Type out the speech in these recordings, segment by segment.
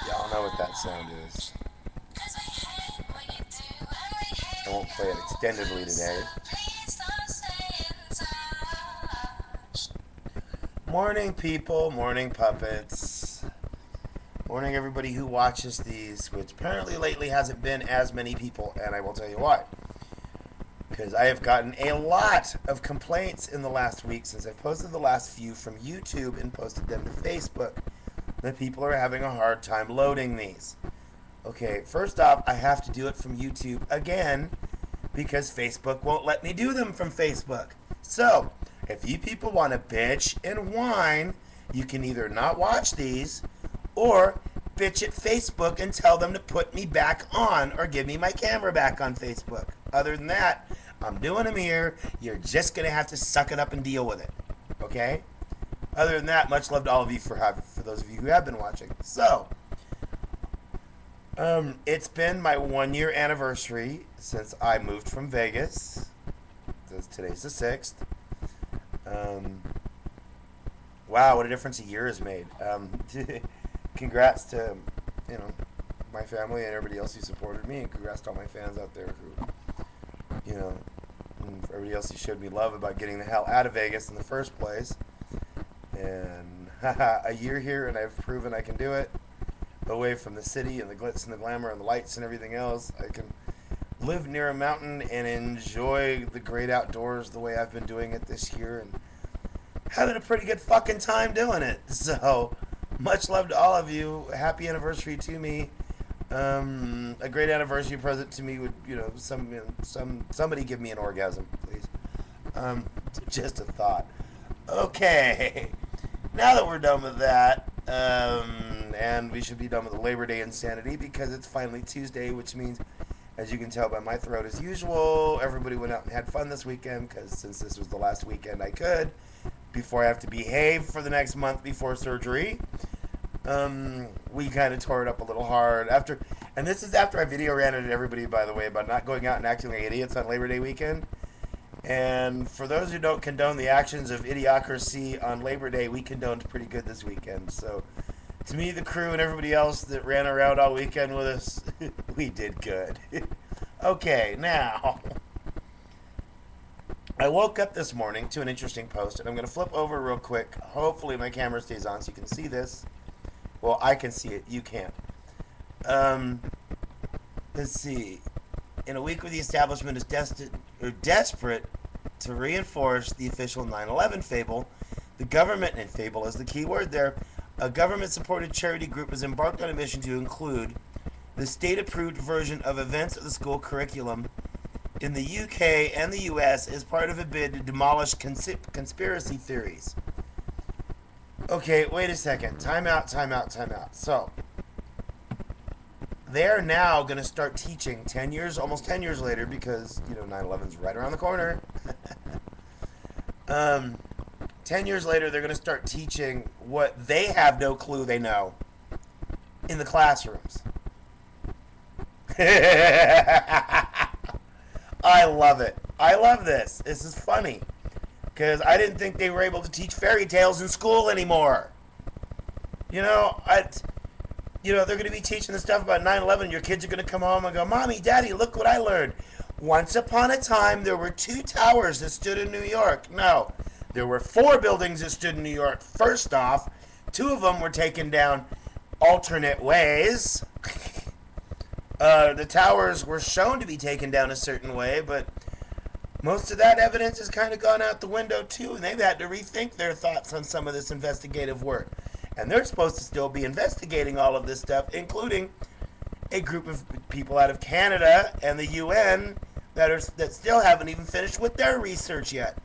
Y'all know what that sound is. I won't play it extendedly today. Morning, people. Morning, puppets. Morning, everybody who watches these, which apparently lately hasn't been as many people, and I will tell you why. Because I have gotten a lot of complaints in the last week since I've posted the last few from YouTube and posted them to Facebook that people are having a hard time loading these. Okay, first off, I have to do it from YouTube again because Facebook won't let me do them from Facebook. So, if you people want to bitch and whine, you can either not watch these or bitch at Facebook and tell them to put me back on or give me my camera back on Facebook. Other than that, I'm doing them here. You're just going to have to suck it up and deal with it. Okay? Other than that, much love to all of you for those of you who have been watching. So, it's been my 1-year anniversary since I moved from Vegas. Today's the 6th. Wow, what a difference a year has made. Congrats to, my family and everybody else who supported me, and congrats to all my fans out there who, and for everybody else who showed me love about getting the hell out of Vegas in the first place. And a year here, and I've proven I can do it. Away from the city and the glitz and the glamour and the lights and everything else, I can live near a mountain and enjoy the great outdoors the way I've been doing it this year, and having a pretty good fucking time doing it. So, much love to all of you. Happy anniversary to me. A great anniversary present to me would, somebody give me an orgasm, please. Just a thought. Okay, now that we're done with that, and we should be done with the Labor Day insanity because it's finally Tuesday, which means, as you can tell by my throat as usual, everybody went out and had fun this weekend because since this was the last weekend I could, before I have to behave for the next month before surgery, we kind of tore it up a little hard after, and this is after I video ranted at everybody, by the way, about not going out and acting like idiots on Labor Day weekend. And for those who don't condone the actions of idiocracy on Labor Day, we condoned pretty good this weekend. So, to me, the crew, and everybody else that ran around all weekend with us, we did good. Okay, now, I woke up this morning to an interesting post, and I'm going to flip over real quick. Hopefully my camera stays on so you can see this. Well, I can see it. You can't. Let's see. In a week where the establishment is desperate to reinforce the official 9/11 fable, the government, and fable is the key word there, a government-supported charity group has embarked on a mission to include the state-approved version of events of the school curriculum in the UK and the US as part of a bid to demolish conspiracy theories. Okay, wait a second. Time out. So, they're now going to start teaching almost 10 years later, because, 9/11's right around the corner. 10 years later, they're going to start teaching what they have no clue they know in the classrooms. I love it. I love this. This is funny. Because I didn't think they were able to teach fairy tales in school anymore. They're going to be teaching the stuff about 9/11. Your kids are going to come home and go, Mommy, Daddy, look what I learned. Once upon a time, there were 2 towers that stood in New York. No, there were 4 buildings that stood in New York. First off, 2 of them were taken down alternate ways. The towers were shown to be taken down a certain way, but most of that evidence has kind of gone out the window, too, and they've had to rethink their thoughts on some of this investigative work. And they're supposed to still be investigating all of this stuff, including a group of people out of Canada and the UN that still haven't even finished with their research yet.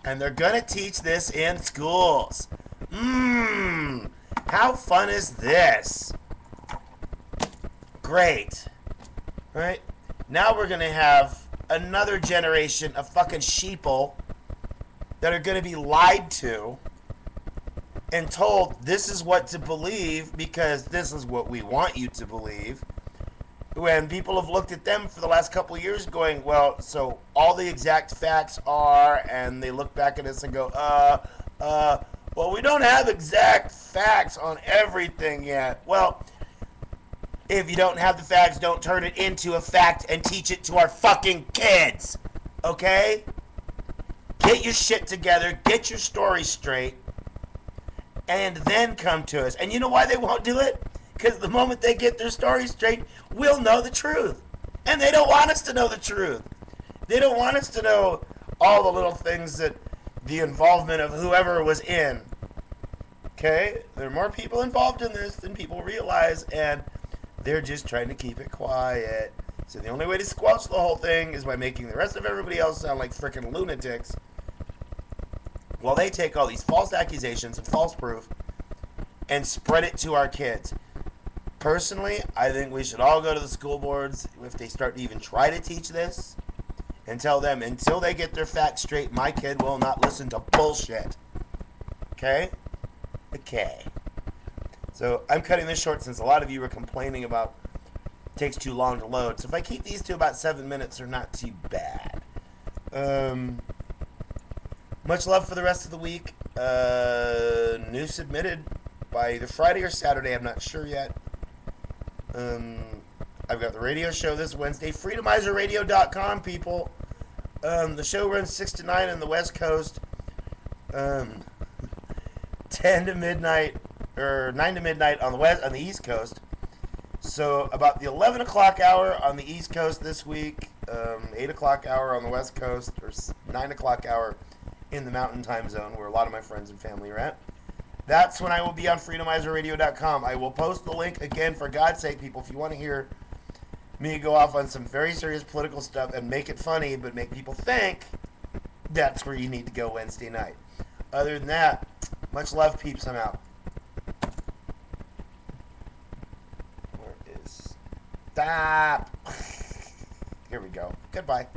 And they're going to teach this in schools. How fun is this? Great. Right? Now we're going to have another generation of fucking sheeple that are going to be lied to and told this is what to believe because this is what we want you to believe, when people have looked at them for the last couple of years going, well, so all the exact facts are, and they look back at us and go, Well, we don't have exact facts on everything yet. Well, if you don't have the facts, don't turn it into a fact and teach it to our fucking kids. Okay? Get your shit together, get your story straight, and then come to us. And you know why they won't do it? Because the moment they get their story straight, we'll know the truth. And they don't want us to know the truth. They don't want us to know all the little things that the involvement of whoever was in. Okay? There are more people involved in this than people realize, and they're just trying to keep it quiet. So the only way to squelch the whole thing is by making the rest of everybody else sound like freaking lunatics, while they take all these false accusations and false proof and spread it to our kids. Personally, I think we should all go to the school boards if they start to even try to teach this and tell them until they get their facts straight, my kid will not listen to bullshit. Okay? Okay. So I'm cutting this short since a lot of you were complaining about it takes too long to load. So if I keep these to about 7 minutes, they're not too bad. Much love for the rest of the week. News submitted by either Friday or Saturday. I'm not sure yet. I've got the radio show this Wednesday. FreedomizerRadio.com, people. The show runs 6 to 9 on the West Coast. 10 to midnight, or 9 to midnight on the East Coast. So about the 11 o'clock hour on the East Coast this week, 8 o'clock hour on the West Coast, or 9 o'clock hour in the Mountain Time Zone, where a lot of my friends and family are at. That's when I will be on FreedomizerRadio.com. I will post the link again, for God's sake, people, if you want to hear me go off on some very serious political stuff and make it funny, but make people think, that's where you need to go Wednesday night. Other than that, much love, peeps. I'm out. Where is... Stop. Here we go. Goodbye.